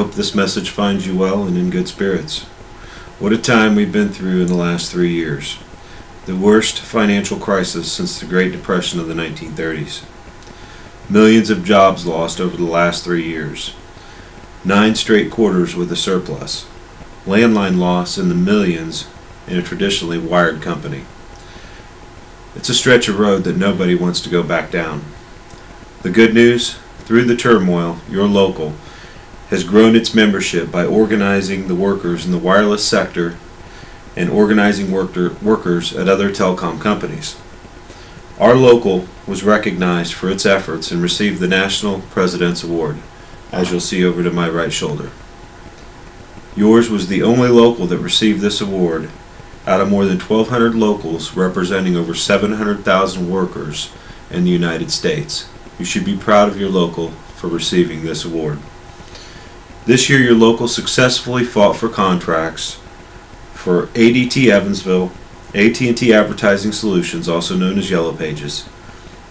hope this message finds you well and in good spirits. What a time we've been through in the last 3 years. The worst financial crisis since the Great Depression of the 1930s. Millions of jobs lost over the last 3 years. 9 straight quarters with a surplus. Landline loss in the millions in a traditionally wired company. It's a stretch of road that nobody wants to go back down. The good news, through the turmoil, your local has grown its membership by organizing the workers in the wireless sector and organizing workers at other telecom companies. Our local was recognized for its efforts and received the National President's Award, as you'll see over to my right shoulder. Yours was the only local that received this award out of more than 1,200 locals representing over 700,000 workers in the United States. You should be proud of your local for receiving this award. This year your local successfully fought for contracts for ADT Evansville, AT&T Advertising Solutions, also known as Yellow Pages,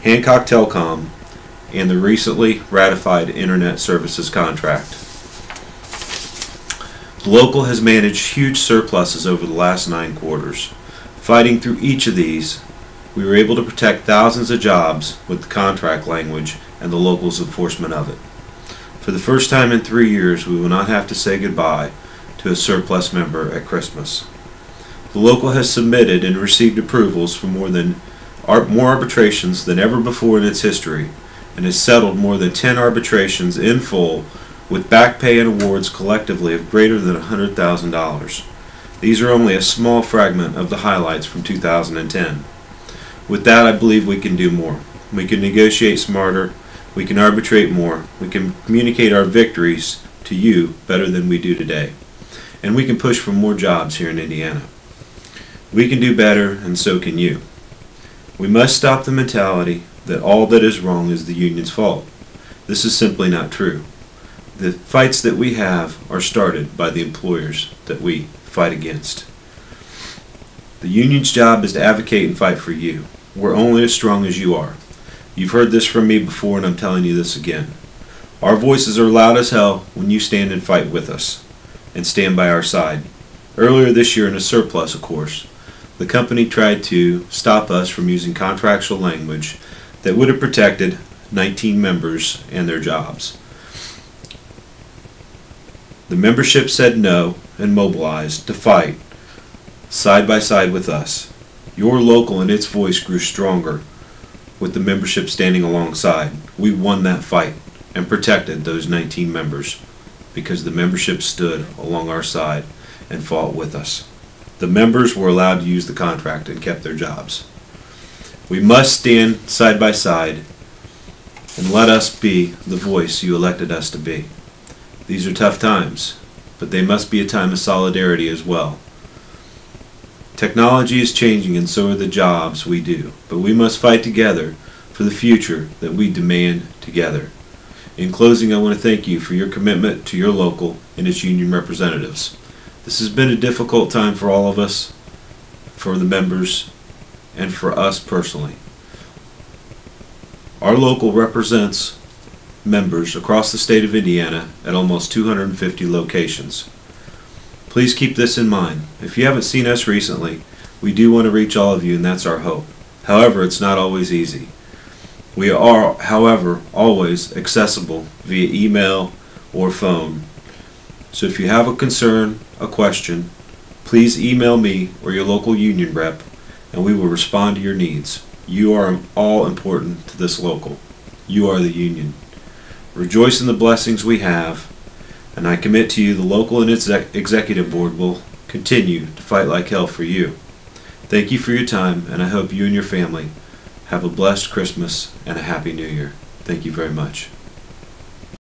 Hancock Telecom, and the recently ratified Internet Services contract. The local has managed huge surpluses over the last 9 quarters. Fighting through each of these, we were able to protect thousands of jobs with the contract language and the local's enforcement of it. For the first time in 3 years, we will not have to say goodbye to a surplus member at Christmas. The local has submitted and received approvals for more arbitrations than ever before in its history, and has settled more than 10 arbitrations in full with back pay and awards collectively of greater than $100,000. These are only a small fragment of the highlights from 2010. With that, I believe we can do more. We can negotiate smarter, we can arbitrate more, we can communicate our victories to you better than we do today, and we can push for more jobs here in Indiana. We can do better, and so can you. We must stop the mentality that all that is wrong is the union's fault. This is simply not true. The fights that we have are started by the employers that we fight against. The union's job is to advocate and fight for you. We're only as strong as you are. You've heard this from me before, and I'm telling you this again. Our voices are loud as hell when you stand and fight with us and stand by our side. Earlier this year, in a surplus, of course, the company tried to stop us from using contractual language that would have protected 19 members and their jobs. The membership said no and mobilized to fight side by side with us. Your local and its voice grew stronger with the membership standing alongside. We won that fight and protected those 19 members because the membership stood along our side and fought with us. The members were allowed to use the contract and kept their jobs. We must stand side by side and let us be the voice you elected us to be. These are tough times, but they must be a time of solidarity as well. Technology is changing, and so are the jobs we do, but we must fight together for the future that we demand together. In closing, I want to thank you for your commitment to your local and its union representatives. This has been a difficult time for all of us, for the members, and for us personally. Our local represents members across the state of Indiana at almost 250 locations. Please keep this in mind. If you haven't seen us recently, we do want to reach all of you, and that's our hope. However, it's not always easy. We are, however, always accessible via email or phone. So if you have a concern, a question, please email me or your local union rep, and we will respond to your needs. You are all important to this local. You are the union. Rejoice in the blessings we have, and I commit to you the local and its executive board will continue to fight like hell for you. Thank you for your time, and I hope you and your family have a blessed Christmas and a happy New Year. Thank you very much.